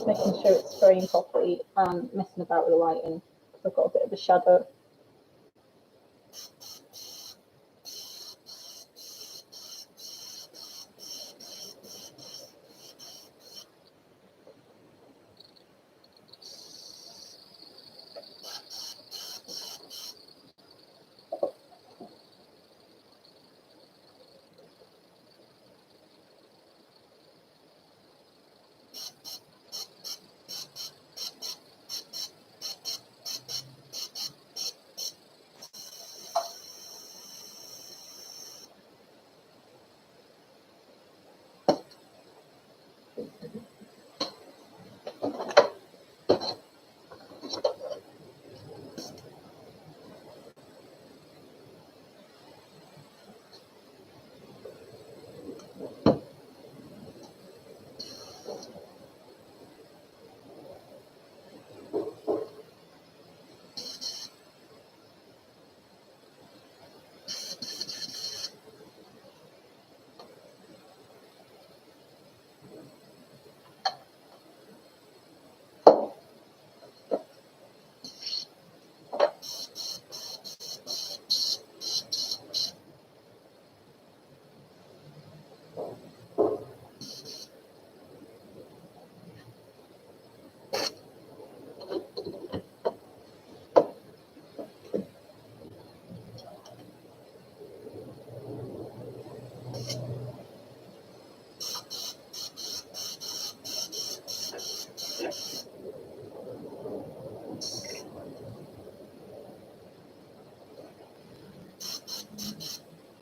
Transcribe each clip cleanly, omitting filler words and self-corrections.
making sure it's spraying properly and messing about with the lighting because I've got a bit of a shadow.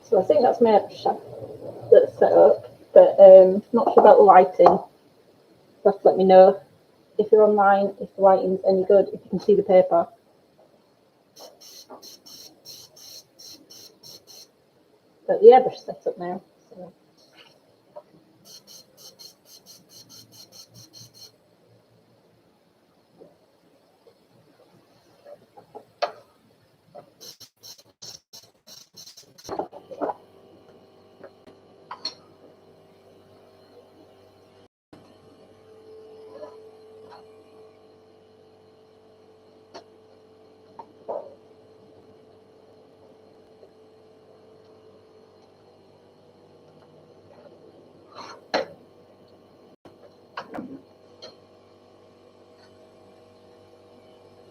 So I think that's my airbrush that's set up, but not sure about the lighting. You have to let me know if you're online, if the lighting's any good, if you can see the paper. But the airbrush is set up now. So.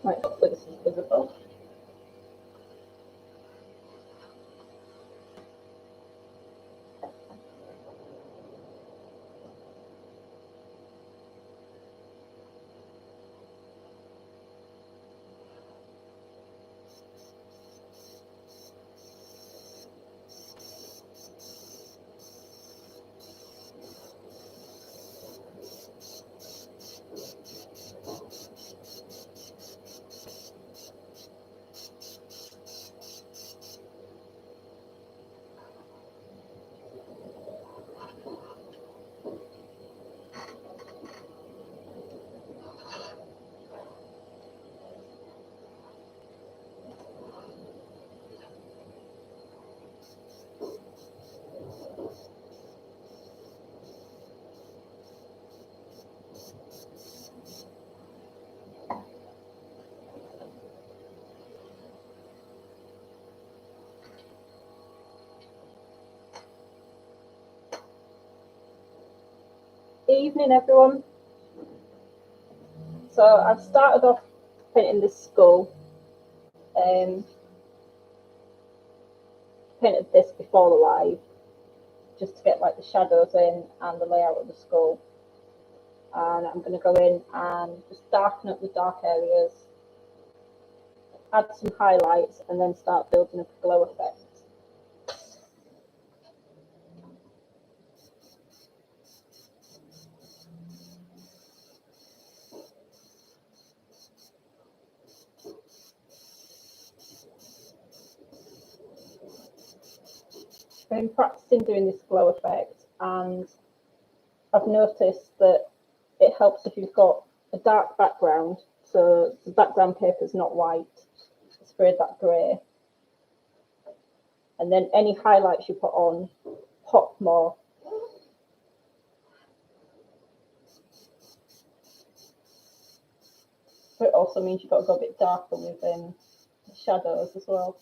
Right, hopefully this is visible. Evening, everyone. So I've started off painting this skull. Painted this before the live, just to get like the shadows in and the layout of the skull. And I'm going to go in and just darken up the dark areas, add some highlights, and then start building up a glow effect. I've been practicing doing this glow effect, and I've noticed that it helps if you've got a dark background, so the background paper is not white, spray that grey, and then any highlights you put on pop more. but it also means you've got to go a bit darker with the shadows as well.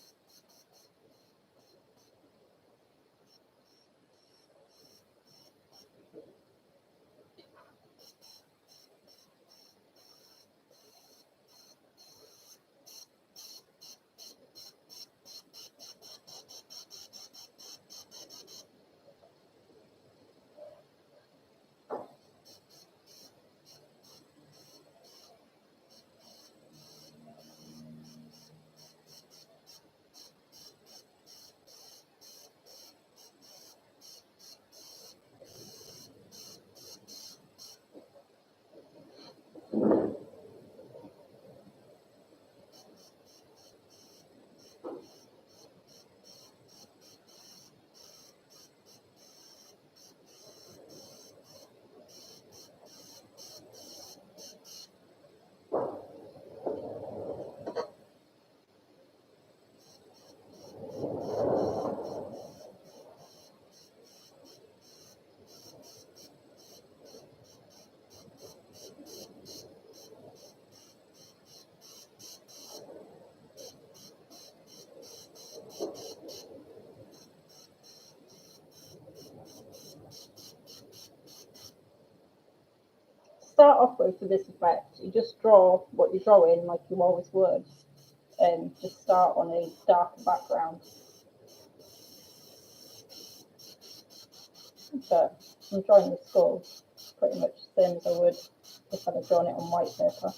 Start off with, for this effect, you just draw what you're drawing like you always would, and just start on a darker background. So I'm drawing the skull pretty much the same as I would if I'd have drawn it on white paper.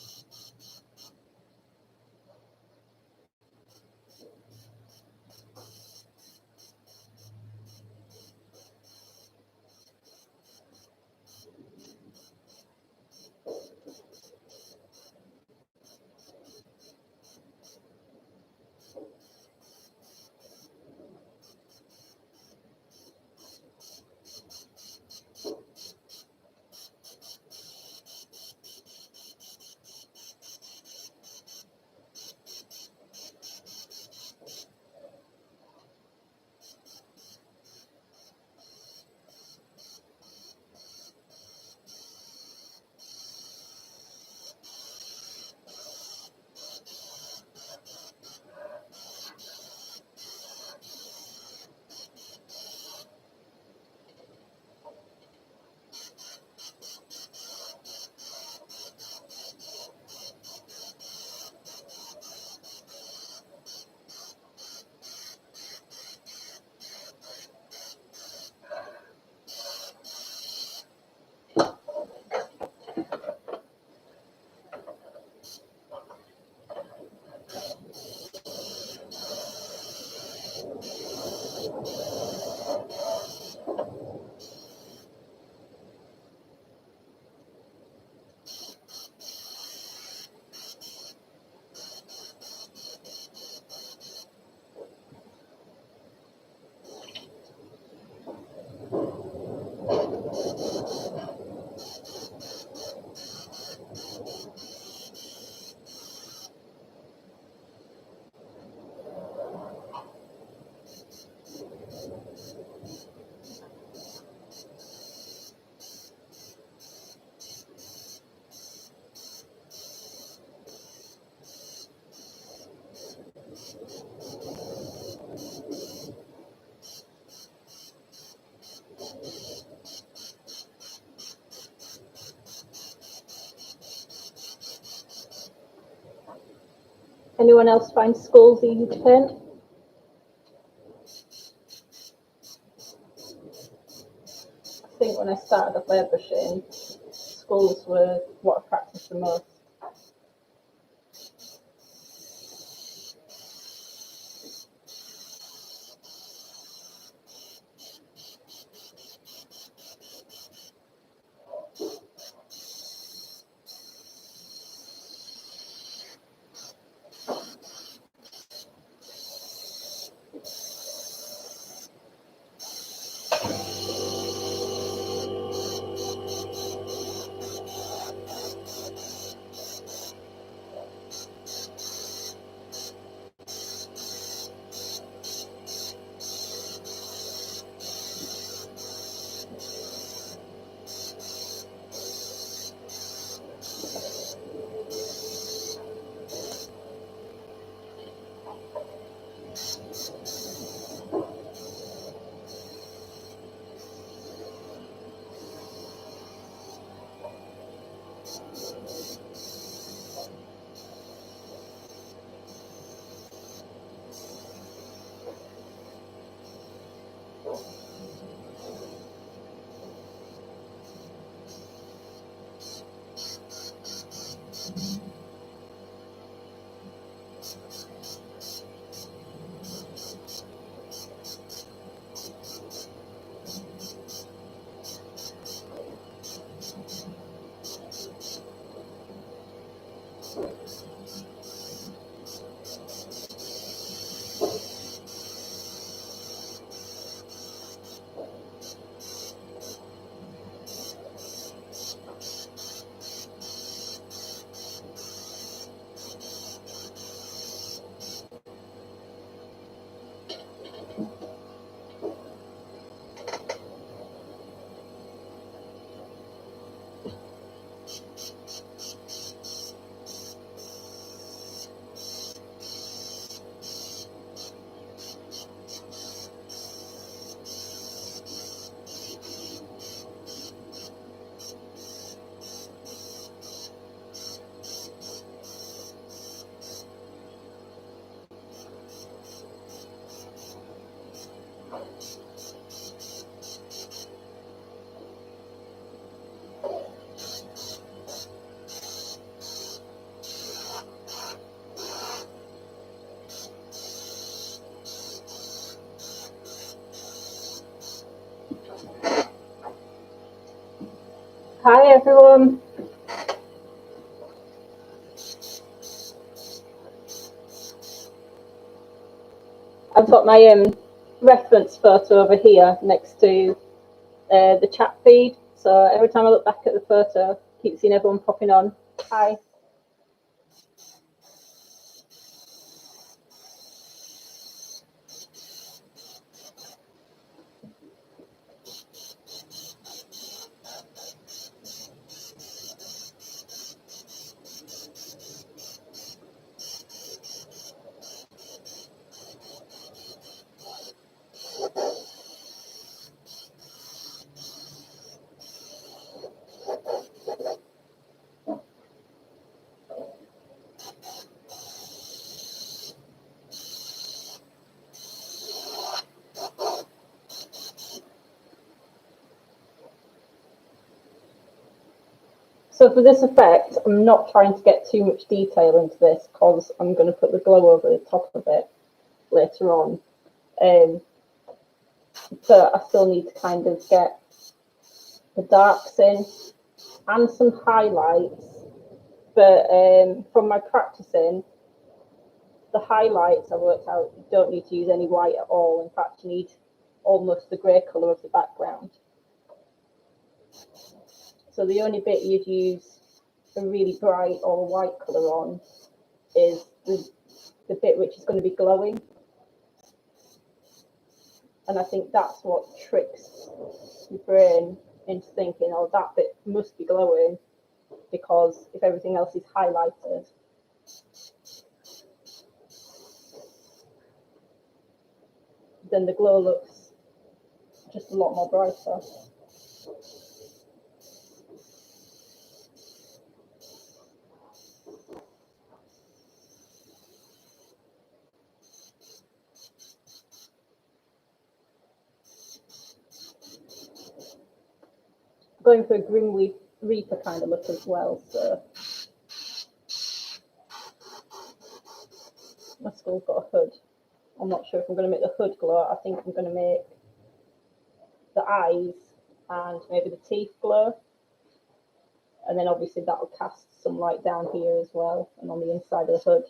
Anyone else find skulls easy to paint? I think when I started off airbrushing, skulls were what I practiced the most. Hi everyone. I've got my reference photo over here next to the chat feed. So every time I look back at the photo, I keep seeing everyone popping on. Hi. So for this effect, I'm not trying to get too much detail into this because I'm going to put the glow over the top of it later on. So I still need to kind of get the darks in and some highlights. But from my practicing, the highlights I worked out, you don't need to use any white at all. In fact, you need almost the grey colour of the background. So the only bit you'd use a really bright or white colour on is the bit which is going to be glowing. And I think that's what tricks your brain into thinking, oh, that bit must be glowing, because if everything else is highlighted, then the glow looks just a lot more brighter. Going for a Grim Reaper kind of look as well, so my skull's got a hood. I'm not sure if I'm going to make the hood glow. I think I'm going to make the eyes and maybe the teeth glow, and then obviously that will cast some light down here as well and on the inside of the hood.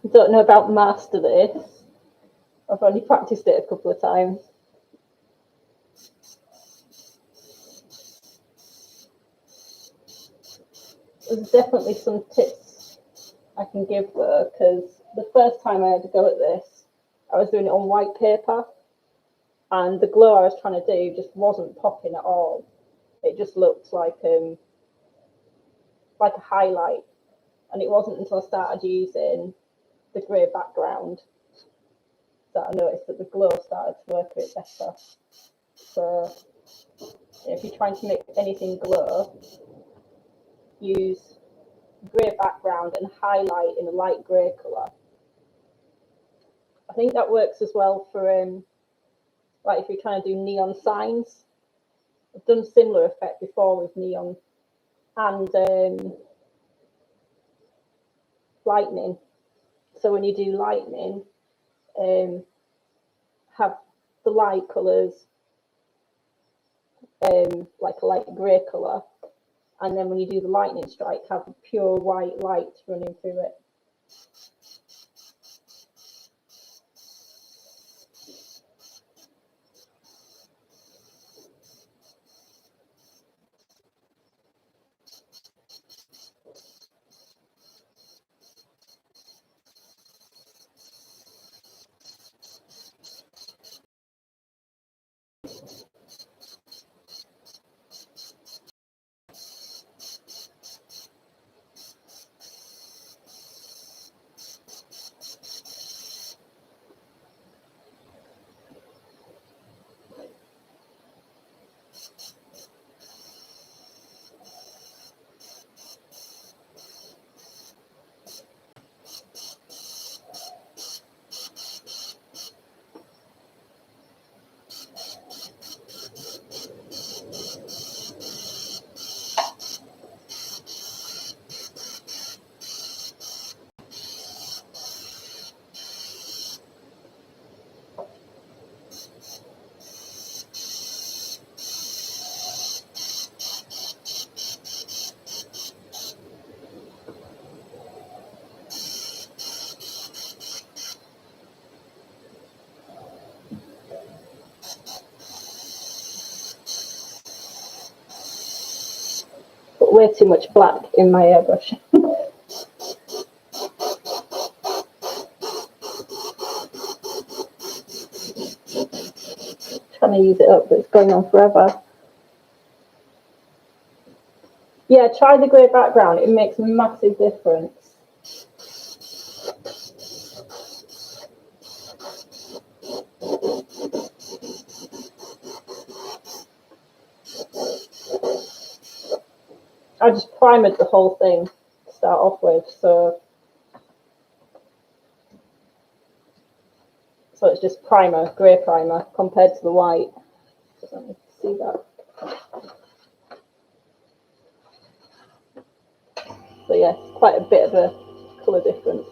I don't know about master this. I've only practiced it a couple of times. There's definitely some tips I can give though, because the first time I had to go at this, I was doing it on white paper, and the glow I was trying to do just wasn't popping at all. It just looked like a highlight, and it wasn't until I started using the grey background that I noticed that the glow started to work a bit better. So if you're trying to make anything glow, use grey background and highlight in a light grey colour. I think that works as well for like if you're trying to do neon signs. I've done a similar effect before with neon and lightning. So when you do lightning, have the light colours like a light grey colour, and then when you do the lightning strike, have a pure white light running through it. got way too much black in my airbrush. Trying to use it up, but it's going on forever. Yeah, try the grey background. It makes a massive difference. I just primered the whole thing to start off with, so it's just primer, grey primer, compared to the white. Let me see that. So yeah, quite a bit of a colour difference.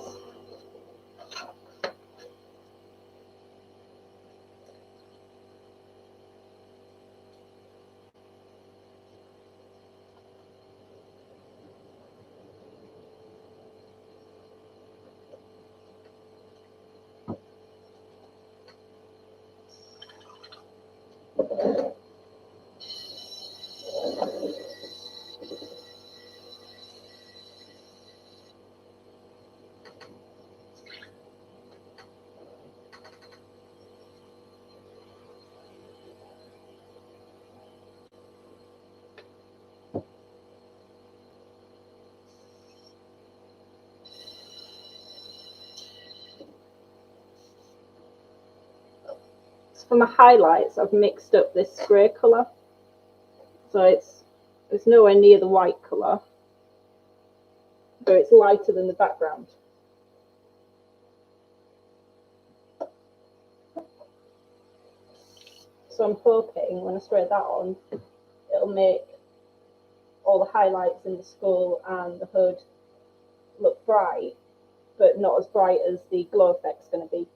For my highlights, I've mixed up this grey colour, so it's nowhere near the white colour, but it's lighter than the background. So I'm hoping when I spray that on, it'll make all the highlights in the skull and the hood look bright, but not as bright as the glow effect's going to be.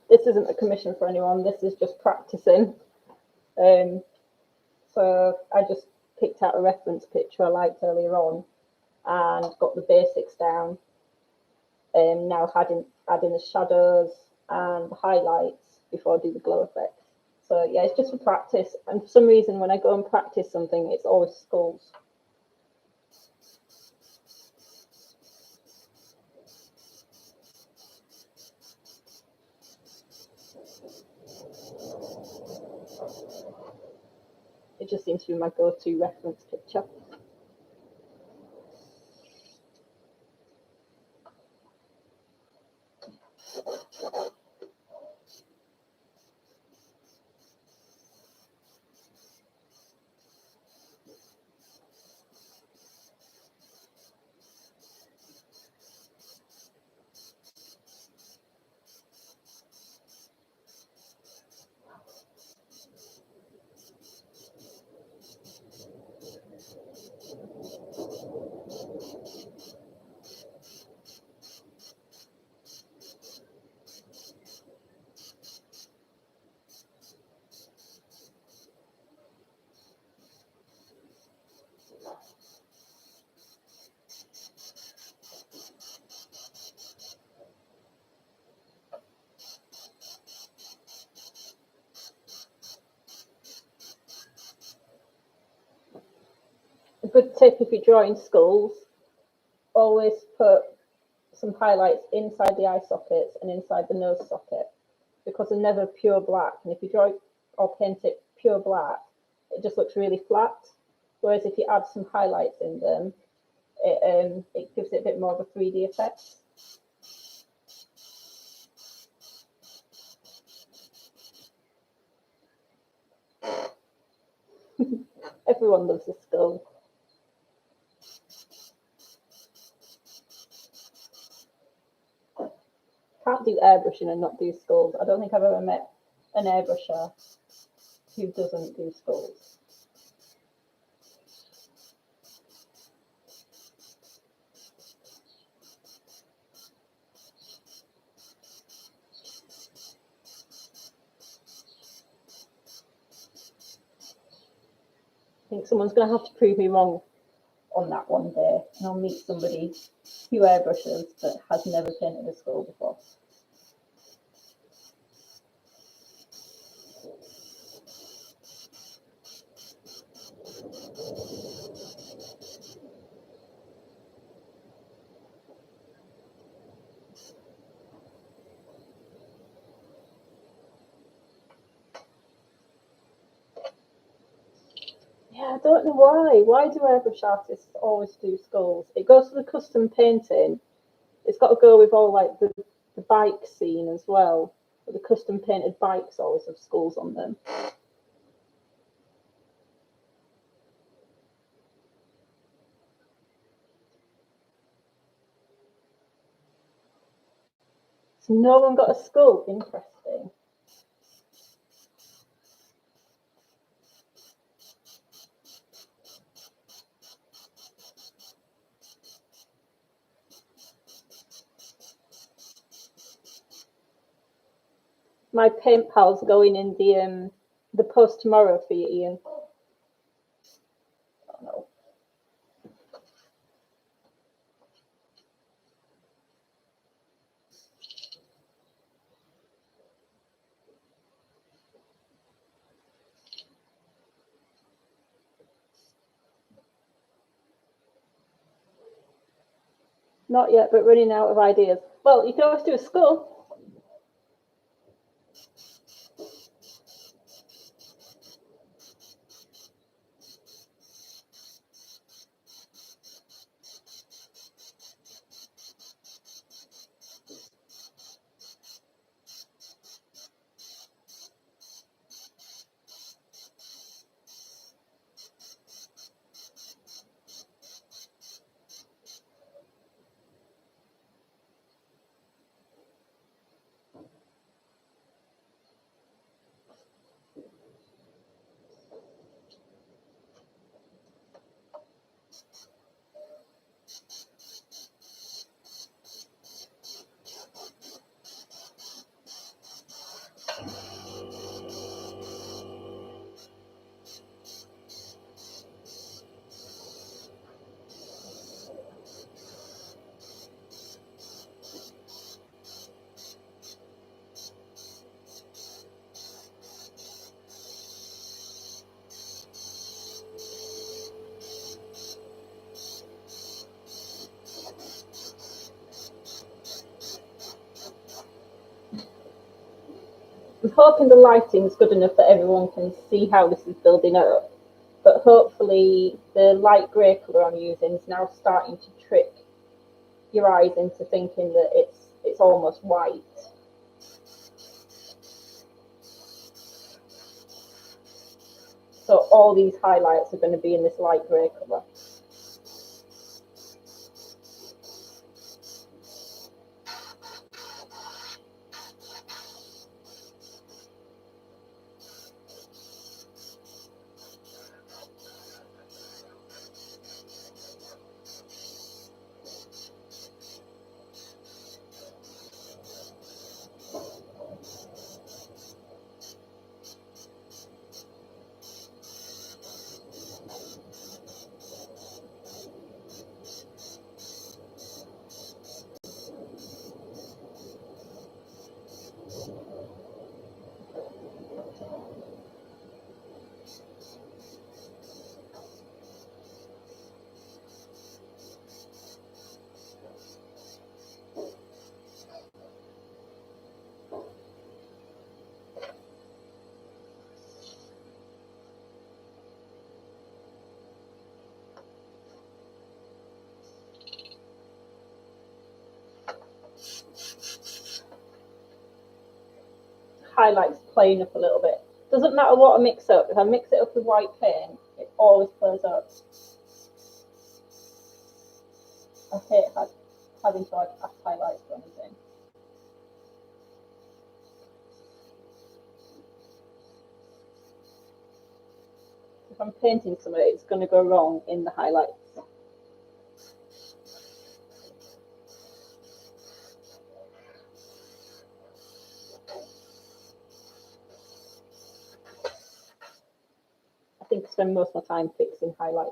This isn't a commission for anyone, this is just practicing. So I just picked out a reference picture I liked earlier on and got the basics down. Now adding the shadows and the highlights before I do the glow effects. So yeah, it's just for practice. And for some reason, when I go and practice something, it's always skulls. It just seems to be my go-to reference picture. A good tip if you're drawing skulls, always put some highlights inside the eye sockets and inside the nose socket, because they're never pure black. And if you draw or paint it pure black, it just looks really flat. Whereas if you add some highlights in them, it gives it a bit more of a 3D effect. Everyone loves a skull. Can't do airbrushing and not do skulls. I don't think I've ever met an airbrusher who doesn't do skulls. I think someone's going to have to prove me wrong on that one day, and I'll meet somebody who airbrushes but has never painted a skull before. Yeah, I don't know why. Why do airbrush artists always do skulls? It goes to the custom painting. It's got to go with all like the bike scene as well. But the custom painted bikes always have skulls on them. So no one got a skull. Interesting. My paint pal's going in the post tomorrow for you, Ian. Oh no. Not yet, but running out of ideas. Well, you can always do a skull. I'm hoping the lighting's good enough that everyone can see how this is building up, but hopefully the light grey colour I'm using is now starting to trick your eyes into thinking that it's almost white. So all these highlights are going to be in this light grey colour. Highlights playing up a little bit. Doesn't matter what I mix up. If I mix it up with white paint, it always plays up. I hate having to add highlights or anything. If I'm painting something, it's going to go wrong in the highlights. I think I spend most of my time fixing highlights.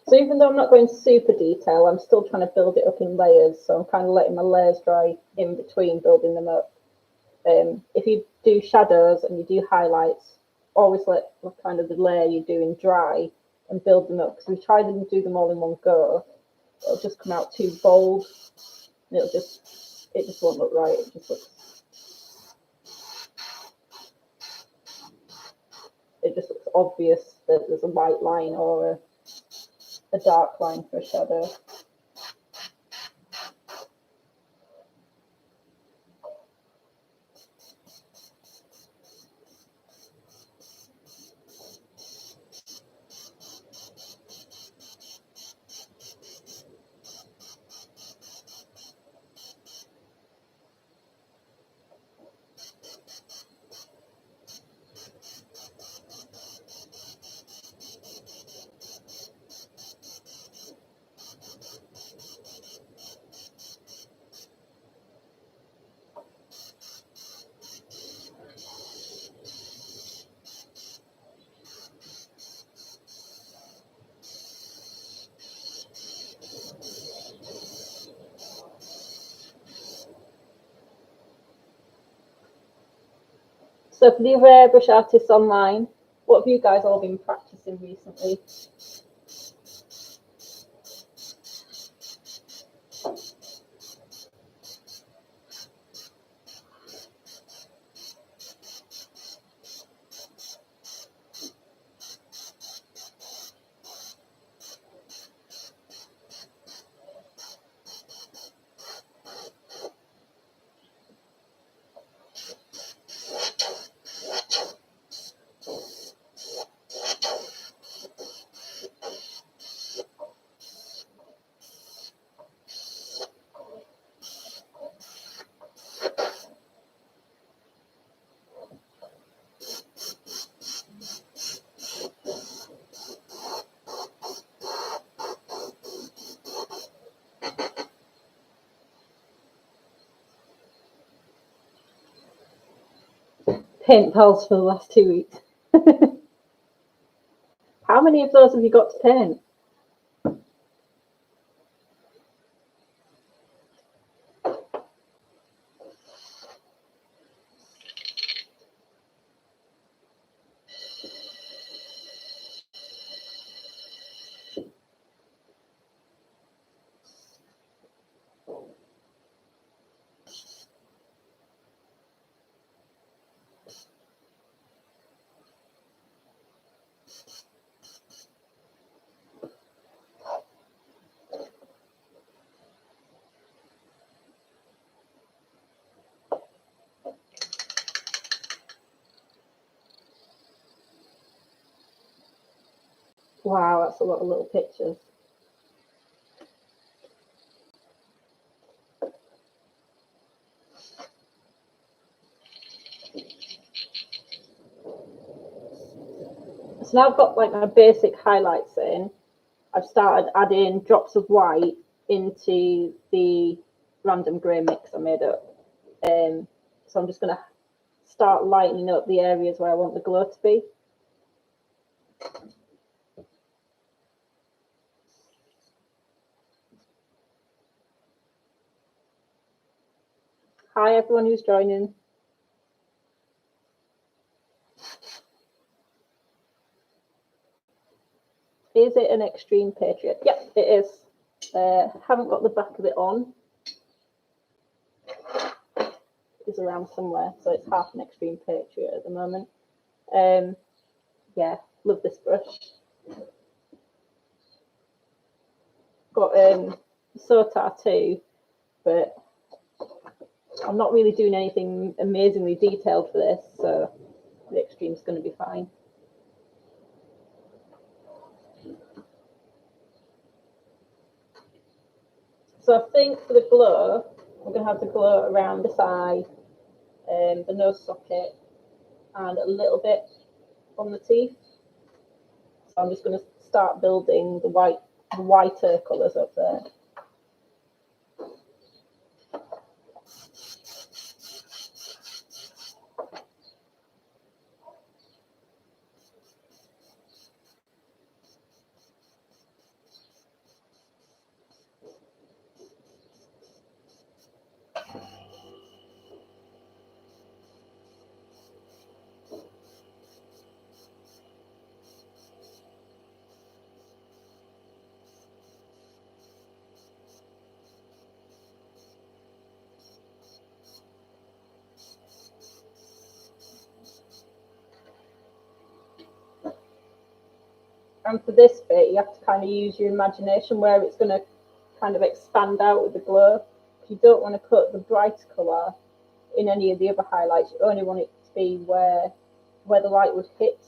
So even though I'm not going super detail, I'm still trying to build it up in layers. So I'm kind of letting my layers dry in between building them up. If you do shadows and you do highlights, always let kind of the layer you're doing dry and build them up. Because if you try to do them all in one go, it'll just come out too bold. And it just won't look right. It just looks obvious that there's a white line or a dark line for a shadow. So for the other airbrush artists online, what have you guys all been practicing recently? Paint pals for the last 2 weeks. How many of those have you got to paint? Wow, that's a lot of little pictures. So now I've got like my basic highlights in. I've started adding drops of white into the random grey mix I made up. So I'm just going to start lightening up the areas where I want the glow to be. Hi everyone who's joining. Is it an extreme patriot? Yep, it is. Haven't got the back of it on. It's around somewhere, so it's half an extreme patriot at the moment. Yeah, love this brush. Got Sotar too, but I'm not really doing anything amazingly detailed for this, so the extreme is going to be fine. So I think for the glow, I'm going to have the glow around this eye, the nose socket, and a little bit on the teeth. So I'm just going to start building the whiter colours up there. And for this bit, you have to kind of use your imagination where it's going to kind of expand out with the glow. You don't want to put the bright colour in any of the other highlights. You only want it to be where the light would hit.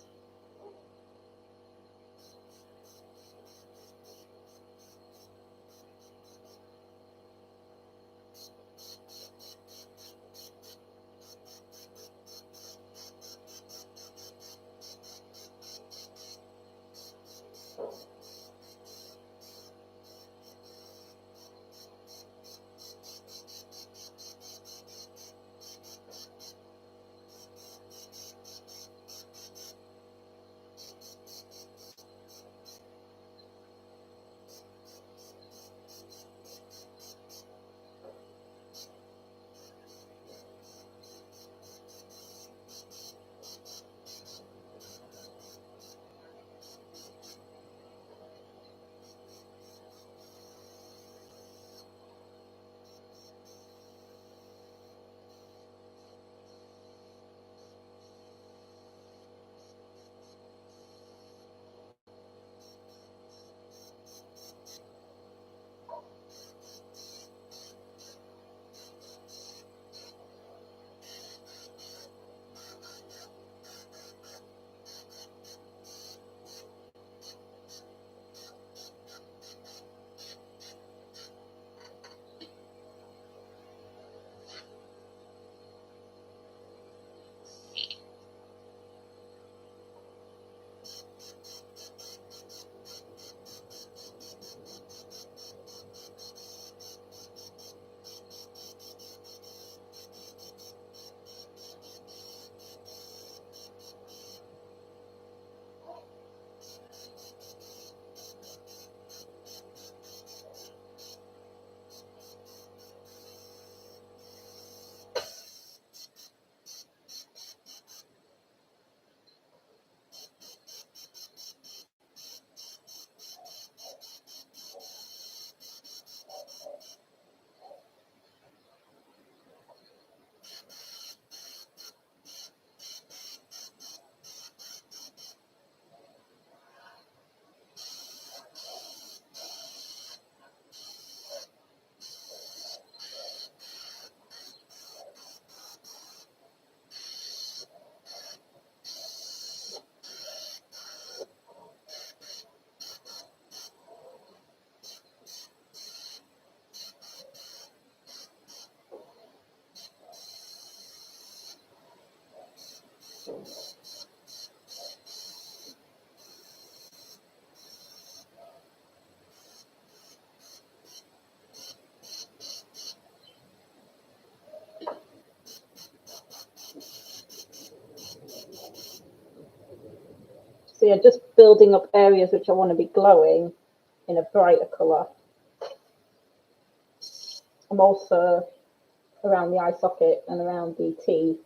So yeah, just building up areas which I want to be glowing in a brighter colour. I'm also around the eye socket and around the teeth,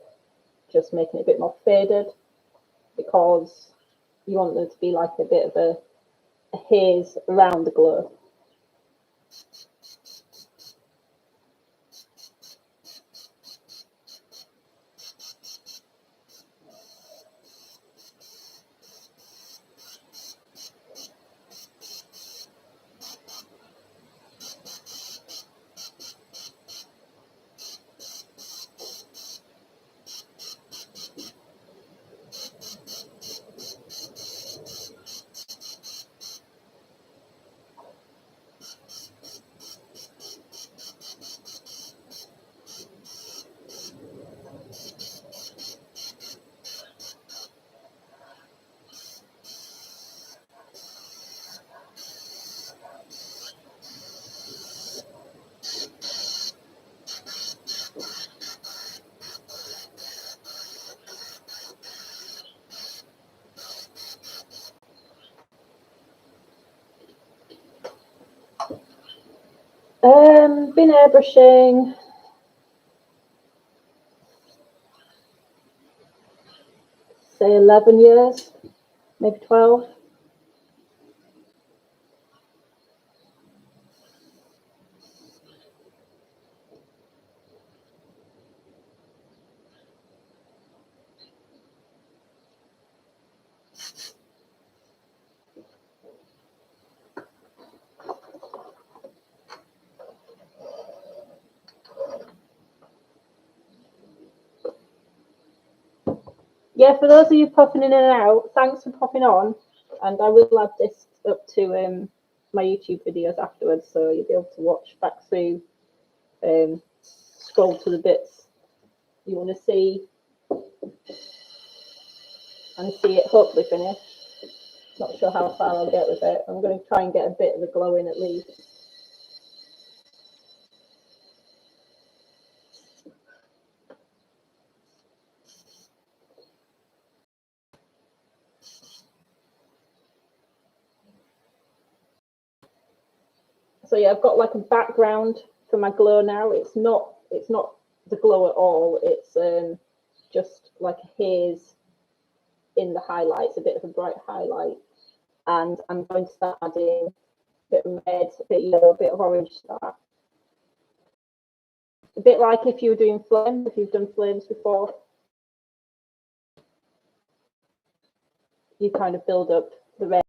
just making it a bit more faded, because you want there to be like a bit of a haze around the glow. Been airbrushing say 11 years, maybe 12. Yeah, for those of you popping in and out, thanks for popping on, and I will add this up to my YouTube videos afterwards, so you'll be able to watch back through, scroll to the bits you want to see, and see it hopefully finished. Not sure how far I'll get with it. I'm going to try and get a bit of the glow in at least. So yeah, I've got like a background for my glow now. It's not the glow at all. It's just like a haze in the highlights, a bit of a bright highlight. And I'm going to start adding a bit of red, a bit yellow, a bit of orange start. A bit like if you were doing flames, if you've done flames before, you kind of build up the red,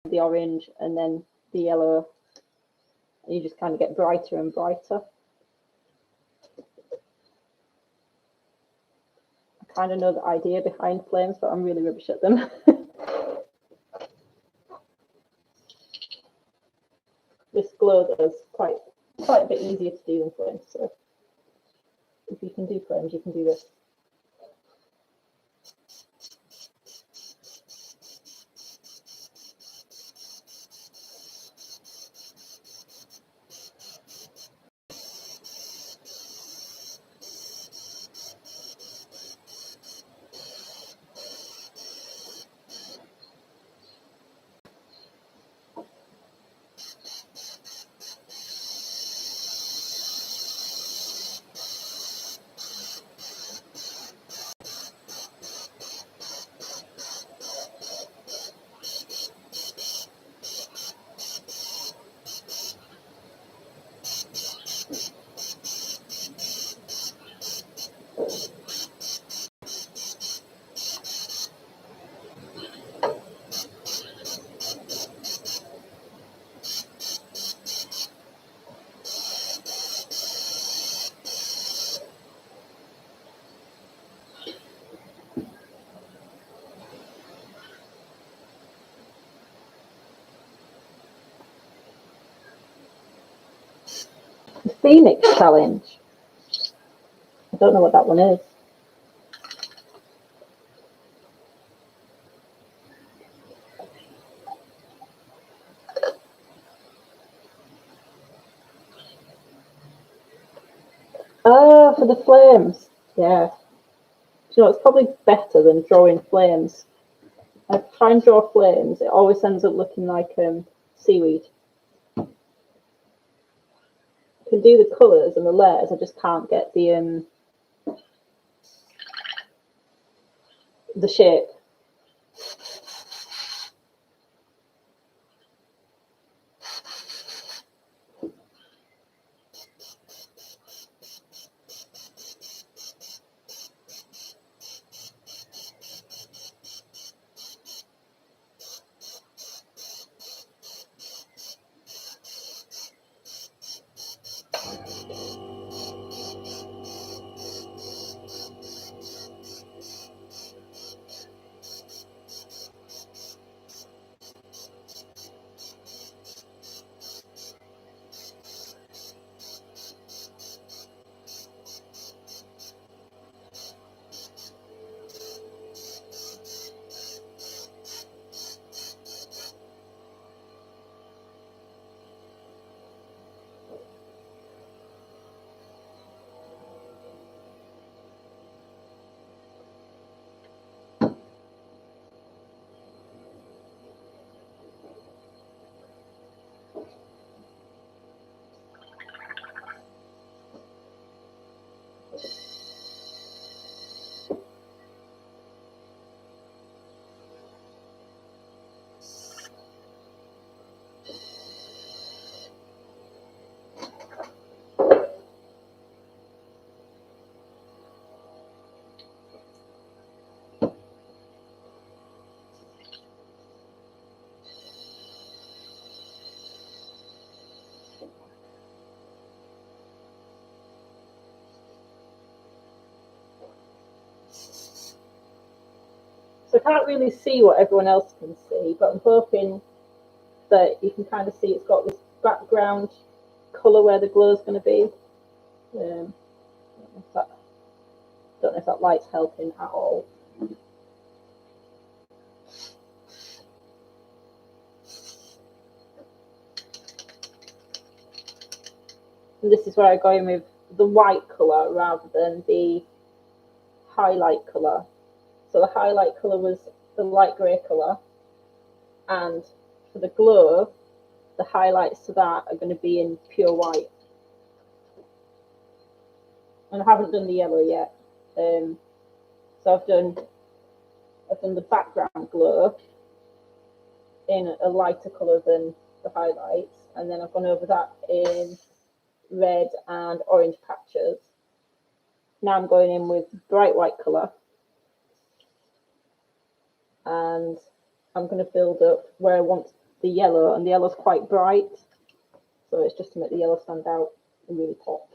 the orange, and then the yellow, and you just kind of get brighter and brighter. I kind of know the idea behind flames, but I'm really rubbish at them. This glow is quite a bit easier to do than flames, so if you can do flames, you can do this. The Phoenix Challenge. I don't know what that one is. for the flames. Yeah. You know, it's probably better than drawing flames. I try and draw flames, it always ends up looking like seaweed. I can do the colours and the layers, I just can't get the shape. So I can't really see what everyone else can see, but I'm hoping that you can kind of see it's got this background colour where the glow is going to be. Don't know if that light's helping at all. And this is where I go in with the white colour rather than the highlight colour. So the highlight colour was the light grey colour, and for the glow, the highlights to that are going to be in pure white. And I haven't done the yellow yet. So I've done the background glow in a lighter colour than the highlights, and then I've gone over that in red and orange patches. Now I'm going in with bright white colour, and I'm going to build up where I want the yellow, and the yellow's quite bright, so it's just to make the yellow stand out and really pop.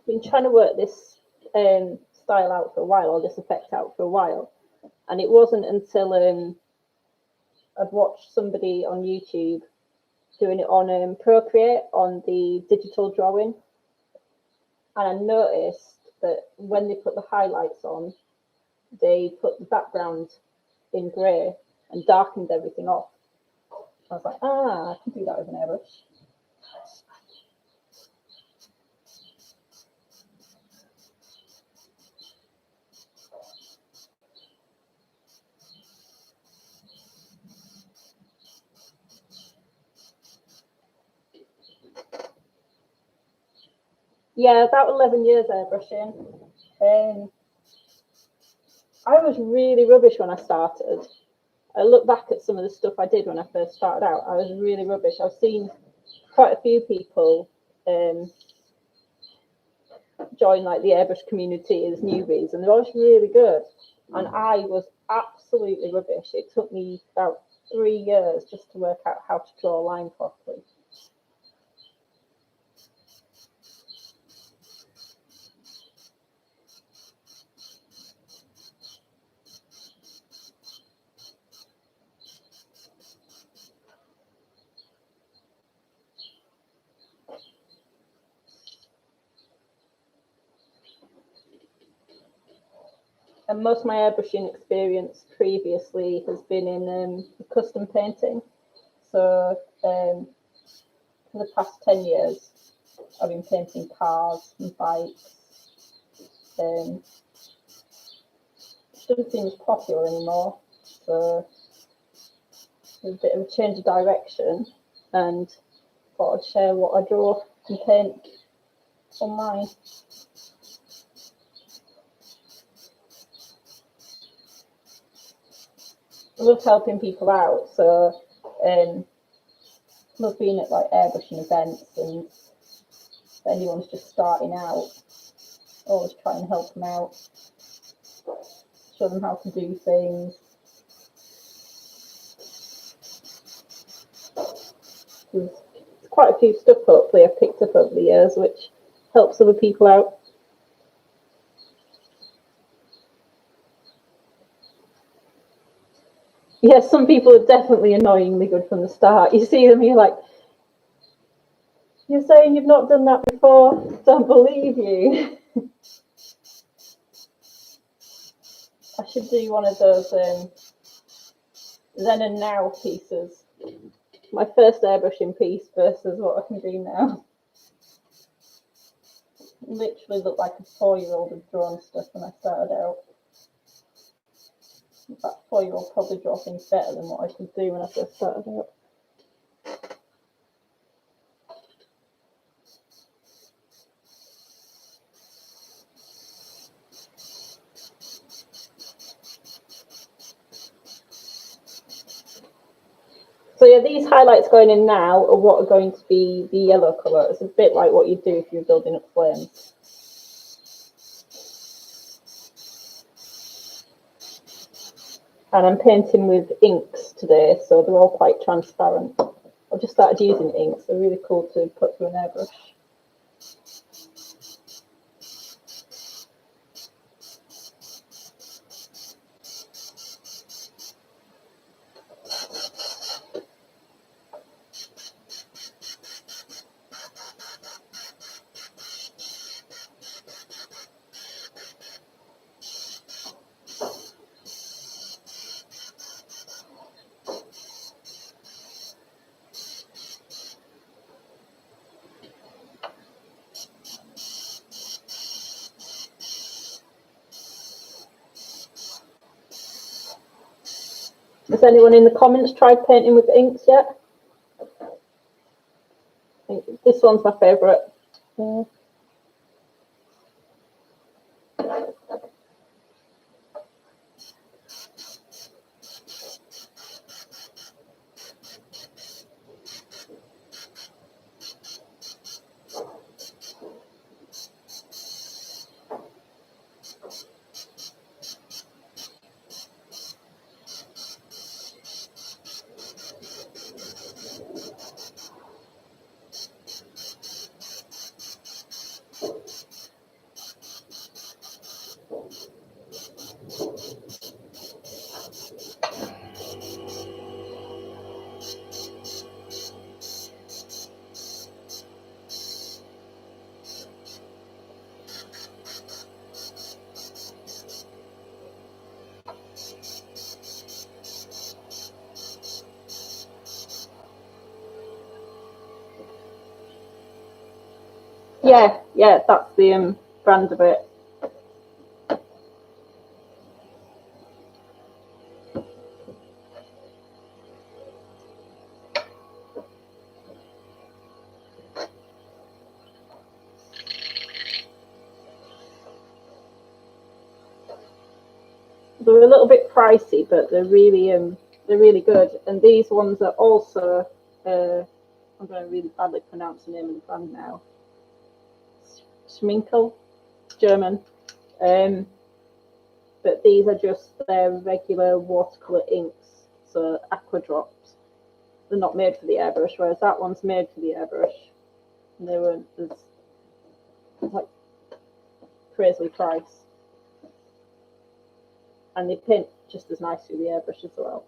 Been trying to work this style out for a while, or this effect out for a while, and it wasn't until I'd watched somebody on YouTube doing it on Procreate on the digital drawing, and I noticed that when they put the highlights on, they put the background in grey and darkened everything off. I was like, I can do that with an airbrush. Yeah, about 11 years airbrushing. I was really rubbish when I started. I look back at some of the stuff I did when I first started out. I was really rubbish. I've seen quite a few people join like the airbrush community as newbies, and they're always really good. And I was absolutely rubbish. It took me about 3 years just to work out how to draw a line properly. And most of my airbrushing experience previously has been in custom painting. So for the past 10 years, I've been painting cars and bikes. It doesn't seem as popular anymore. So there's a bit of a change of direction, and thought I'd share what I draw and paint online. I love helping people out, so love being at like airbrushing events, and if anyone's just starting out, always try and help them out, show them how to do things. There's quite a few stuff hopefully I've picked up over the years which helps other people out. Yeah, some people are definitely annoyingly good from the start. You see them, you're like, you're saying you've not done that before? Don't believe you. I should do one of those then and now pieces. My first airbrushing piece versus what I can do now. Literally looked like a 4-year-old had drawn stuff when I started out. In fact, 4-year-old probably draw things better than what I could do when I first started out. So yeah, these highlights going in now are what are going to be the yellow colour. It's a bit like what you'd do if you're building up flames. And I'm painting with inks today, so they're all quite transparent. I've just started using inks. They're really cool to put through an airbrush. Has anyone in the comments tried painting with inks yet? I think this one's my favourite. Yeah. Yeah, that's the brand of it. They're a little bit pricey, but they're really good. And these ones are also I'm going to really badly pronounce the name of the brand now. Schminkle, German. But these are just their regular watercolor inks, so aqua drops. They're not made for the airbrush, whereas that one's made for the airbrush. And they were like crazily priced. And they paint just as nice with the airbrush as well.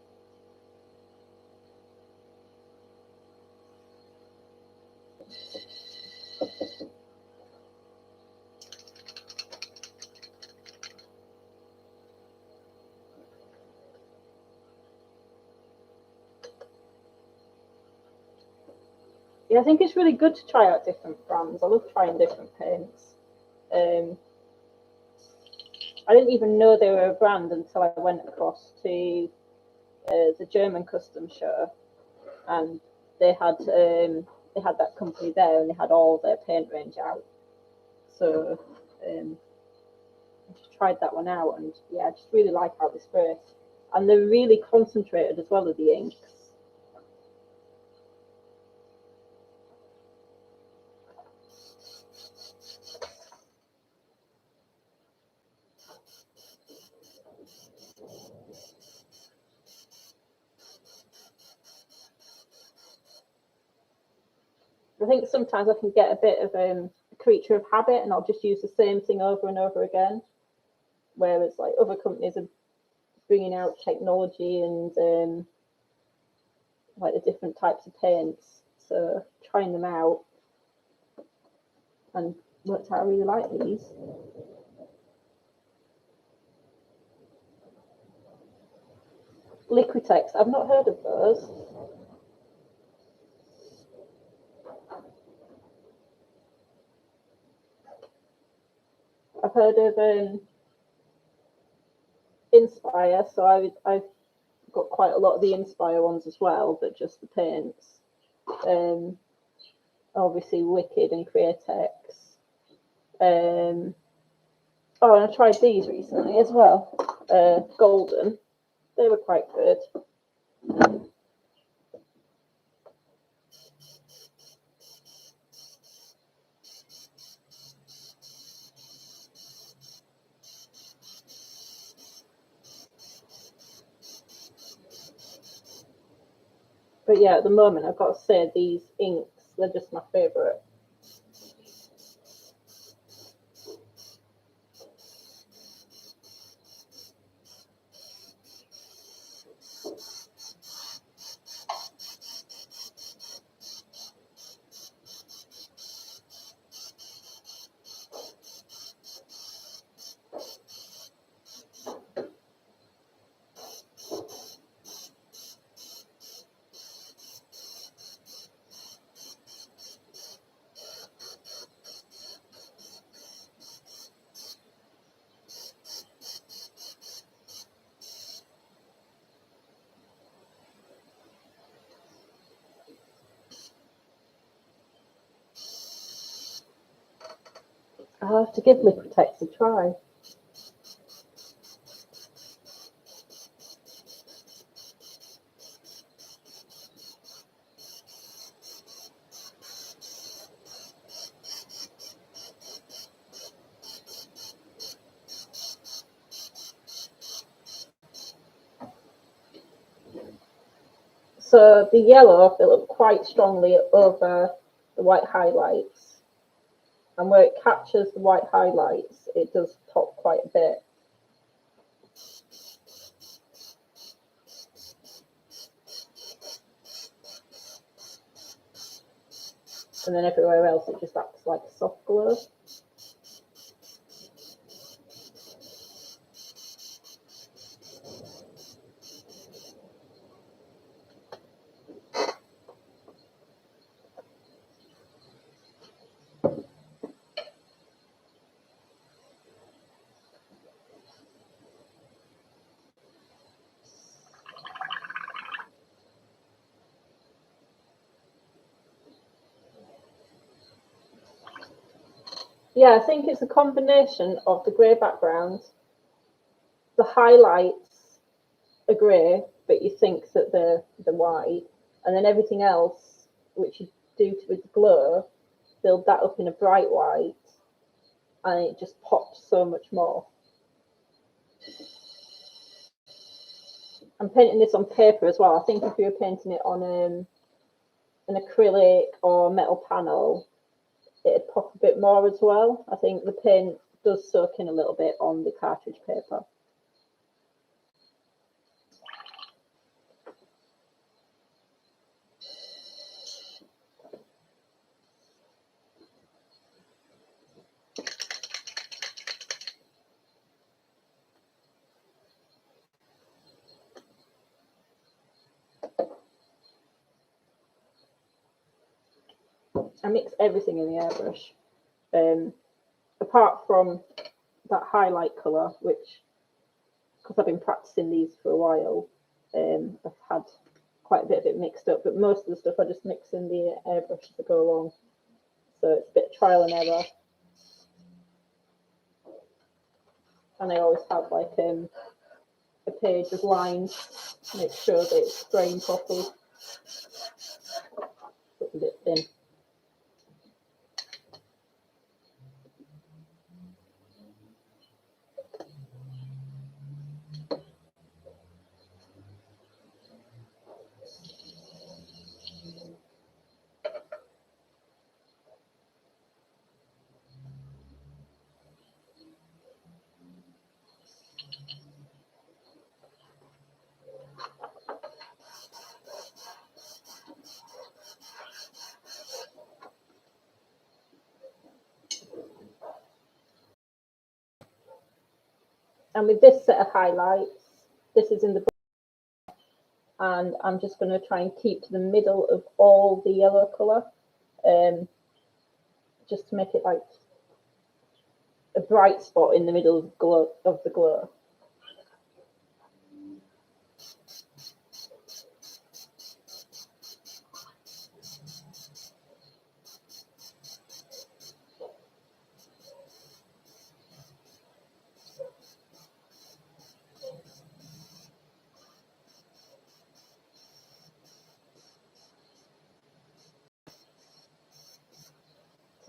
Yeah, I think it's really good to try out different brands. I love trying different paints. I didn't even know they were a brand until I went across to the German custom show, and they had that company there, and they had all their paint range out. So I just tried that one out, and yeah, I just really like how they spray, and they're really concentrated as well as the inks. I think sometimes I can get a bit of a creature of habit, and I'll just use the same thing over and over again. Whereas like other companies are bringing out technology and like the different types of paints, so trying them out and worked out I really like these. Liquitex, I've not heard of those. I've heard of Inspire, so I've got quite a lot of the Inspire ones as well, but just the paints. Obviously Wicked and Createx. Oh, and I tried these recently as well. Golden. They were quite good. But yeah, at the moment, I've got to say these inks, they're just my favourite. I'll have to give Liquitex a try. So the yellow, they look quite strongly over the white highlights. And where it captures the white highlights, it does pop quite a bit. And then everywhere else, it just acts like a soft glow. Yeah, I think it's a combination of the grey background, the highlights are grey, but you think that they're white, and then everything else, which you do with the glow, build that up in a bright white, and it just pops so much more. I'm painting this on paper as well. I think if you were painting it on an acrylic or metal panel, it'd pop a bit more as well. I think the paint does soak in a little bit on the cartridge paper. I mix everything in the airbrush, apart from that highlight colour, which, because I've been practicing these for a while, I've had quite a bit of it mixed up, but most of the stuff I just mix in the airbrush as I go along. So it's a bit of trial and error. And I always have like a page of lines to make sure that it's spraying properly. It's a bit thin. And with this set of highlights, this is in the book, and I'm just going to try and keep to the middle of all the yellow colour, just to make it like a bright spot in the middle of the glow.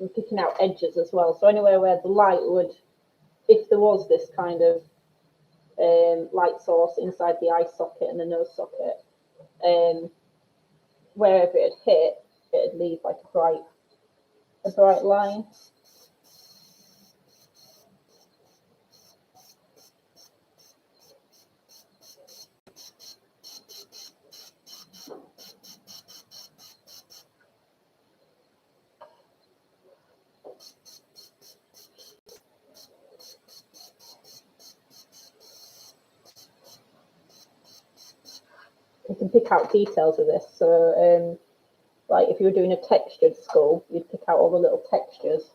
I'm picking out edges as well, so anywhere where the light would, if there was this kind of light source inside the eye socket and the nose socket, wherever it hit, it'd leave like a bright line. You can pick out details of this. So, like if you were doing a textured skull, you'd pick out all the little textures.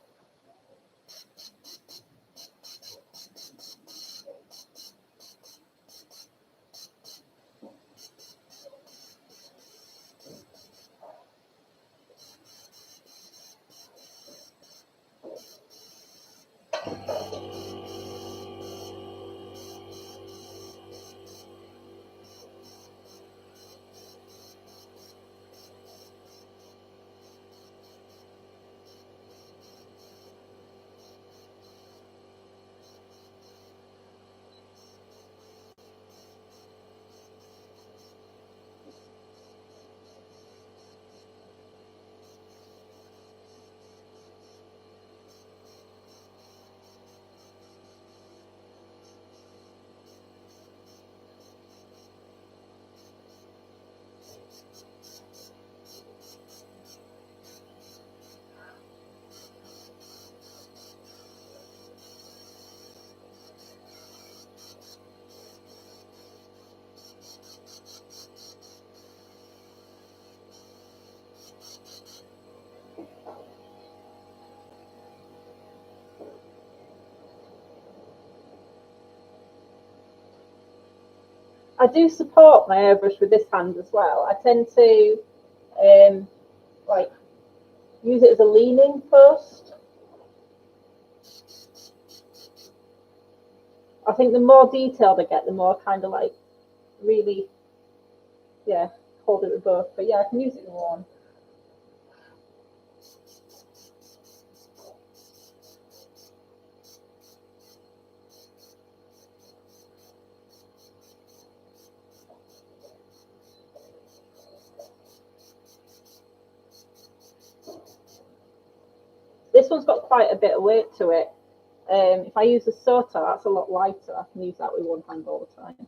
I do support my airbrush with this hand as well. I tend to like use it as a leaning post. I think the more detailed I get, the more kind of like really, yeah, hold it with both. But yeah, I can use it in one. This one's got quite a bit of weight to it. If I use a sota, that's a lot lighter. I can use that with one hand all the time.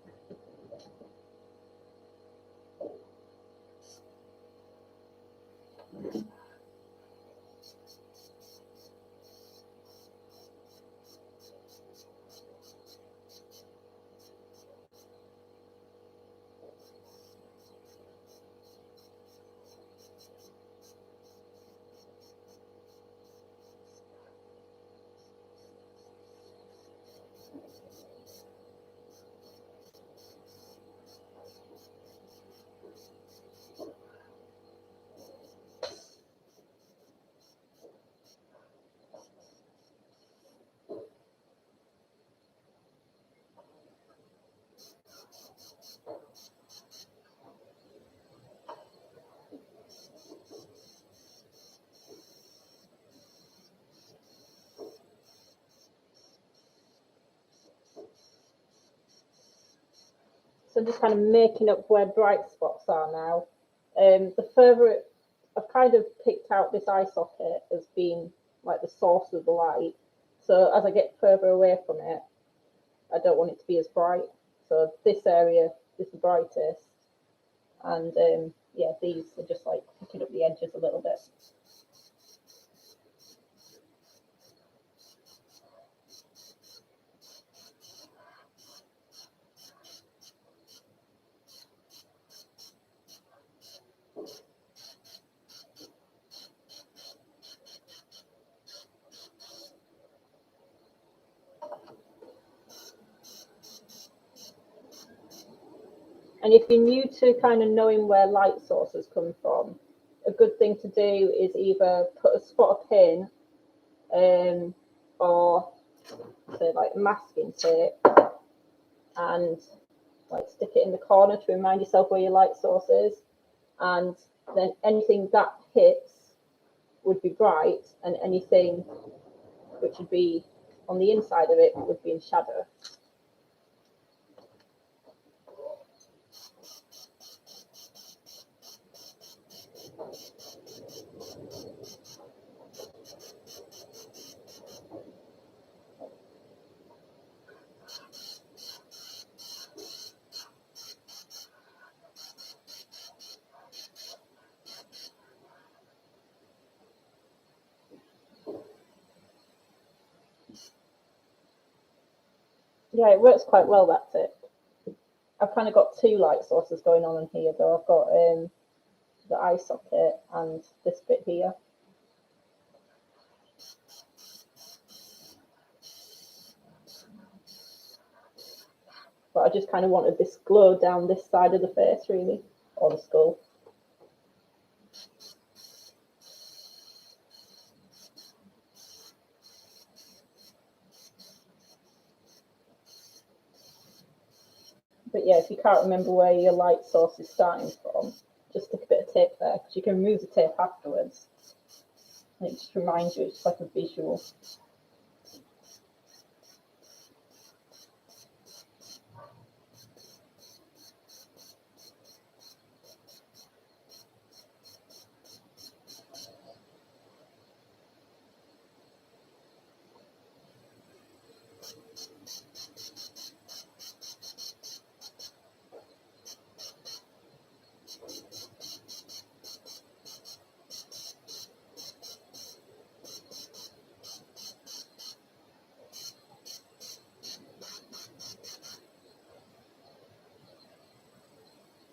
So I'm just kind of making up where bright spots are now. The further I've kind of picked out this eye socket as being like the source of the light. So as I get further away from it, I don't want it to be as bright. So this area is the brightest. And yeah, these are just like picking up the edges a little bit. And if you're new to kind of knowing where light sources come from, a good thing to do is either put a spot of paint or say like masking tape and like stick it in the corner to remind yourself where your light source is, and then anything that hits would be bright and anything which would be on the inside of it would be in shadow. Yeah, it works quite well, that tip. I've kind of got two light sources going on in here though. I've got the eye socket and this bit here. But I just kind of wanted this glow down this side of the face really, or the skull. But yeah, if you can't remember where your light source is starting from, just stick a bit of tape there, because you can remove the tape afterwards. And it just reminds you, it's like a visual.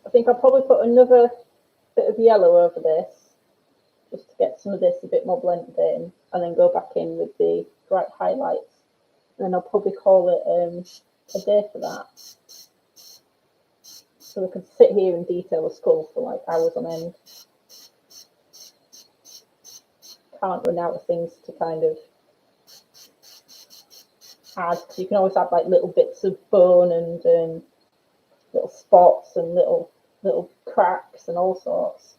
I think I'll probably put another bit of yellow over this, just to get some of this a bit more blended in, and then go back in with the bright highlights. And then I'll probably call it a day for that. So we can sit here and detail a skull for like hours on end. Can't run out of things to kind of add, because you can always add like little bits of bone and little spots and little cracks and all sorts.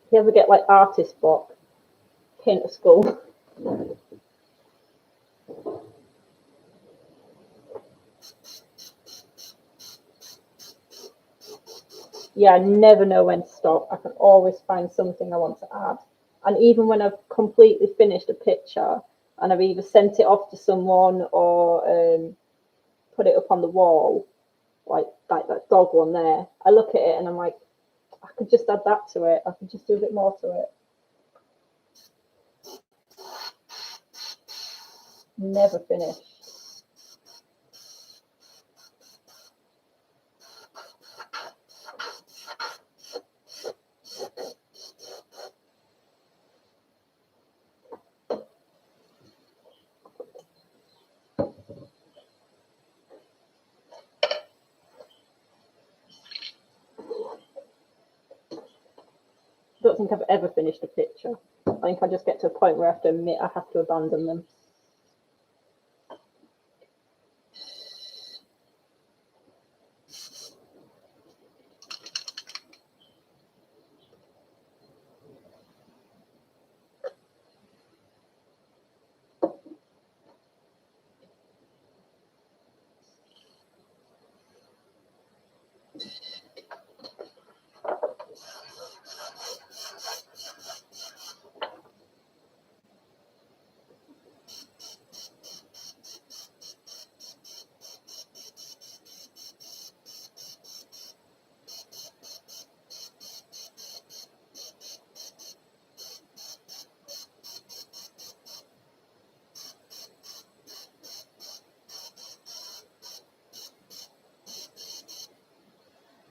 If you ever get like artist block, paint a skull. Yeah, I never know when to stop. I can always find something I want to add. And even when I've completely finished a picture and I've either sent it off to someone or put it up on the wall, like that dog one there, I look at it and I'm like, I could just add that to it. I could just do a bit more to it. Never finish. I don't think I've ever finished a picture. I think I just get to a point where I have to admit I have to abandon them.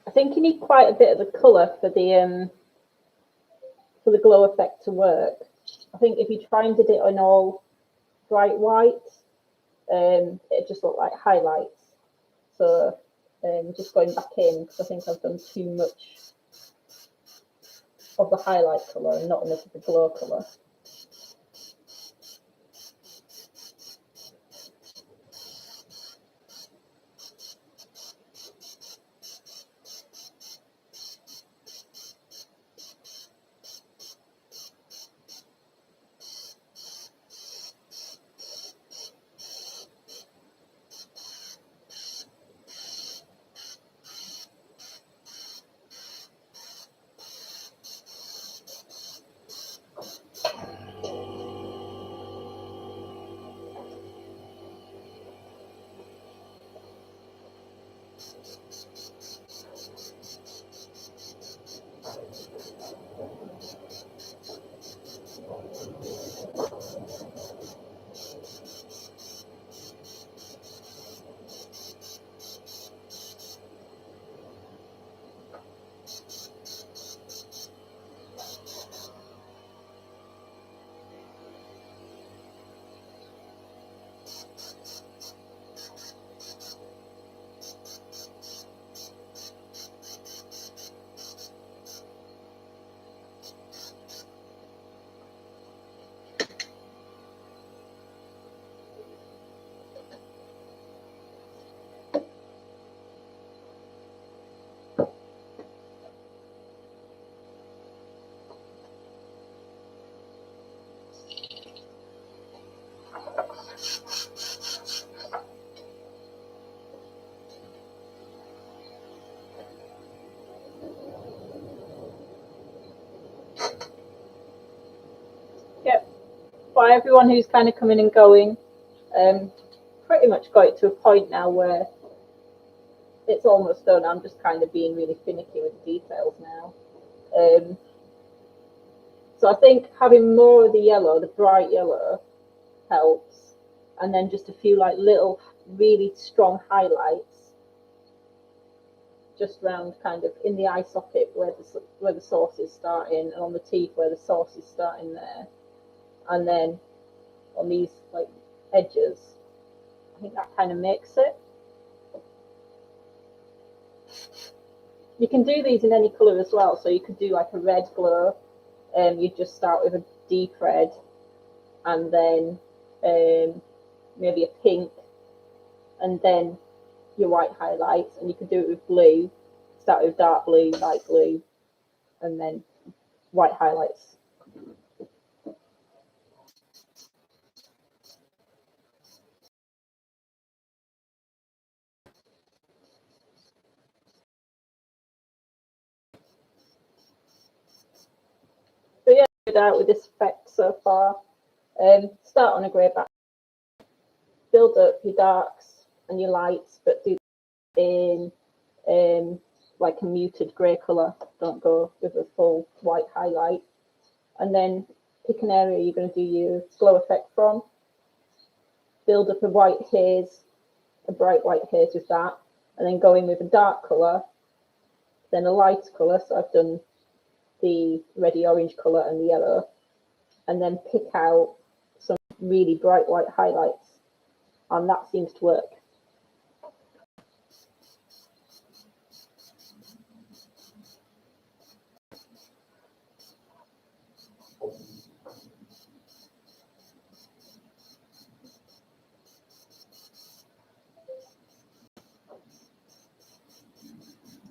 I think you need quite a bit of the colour for the glow effect to work. I think if you try and did it on all bright white, it just looked like highlights. So just going back in, because I think I've done too much of the highlight colour and not enough of the glow colour. Yep. For everyone who's kind of coming and going, pretty much got it to a point now where it's almost done. I'm just kind of being really finicky with the details now. So I think having more of the yellow, the bright yellow, helps, and then just a few like little really strong highlights just round kind of in the eye socket where the source is starting, and on the teeth where the source is starting there, and then on these like edges. I think that kind of makes it. You can do these in any colour as well, so you could do like a red glow, you just start with a deep red, and then maybe a pink, and then your white highlights, and you could do it with blue, start with dark blue, light blue, and then white highlights. But yeah, good out with this effect so far. Start on a grey back, build up your darks and your lights, but do in like a muted grey colour. Don't go with a full white highlight. And then pick an area you're going to do your glow effect from. Build up a white haze, a bright white haze with that, and then go in with a dark colour, then a light colour. So I've done the reddy orange colour and the yellow, and then pick out some really bright white highlights, and that seems to work.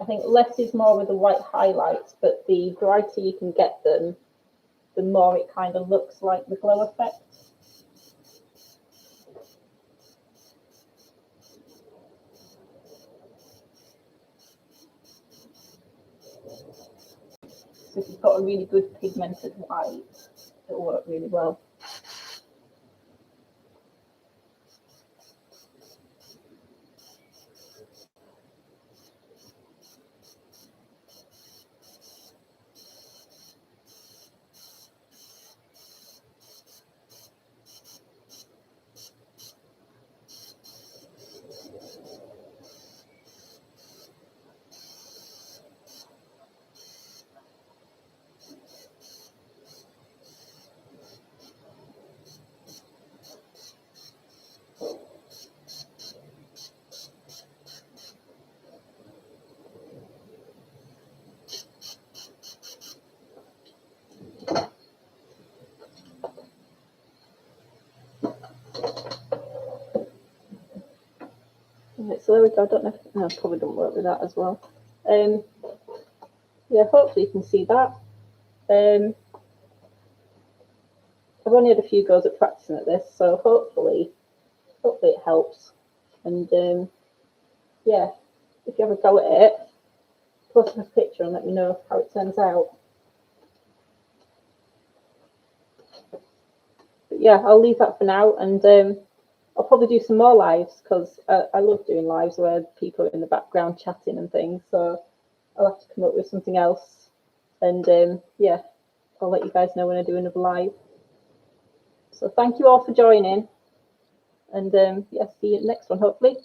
I think less is more with the white highlights, but the brighter you can get them, the more it kind of looks like the glow effect. So if you've got a really good pigmented white, it'll work really well. Right, so there we go. I don't know if no, probably don't work with that as well. Yeah, hopefully you can see that. I've only had a few goes at practicing at this, so hopefully it helps. And yeah, if you have a go at it, post a picture and let me know how it turns out. But yeah, I'll leave that for now, and I'll probably do some more lives, because I love doing lives where people are in the background chatting and things. So I'll have to come up with something else, and yeah, I'll let you guys know when I do another live. So thank you all for joining, and yeah, see you next one hopefully.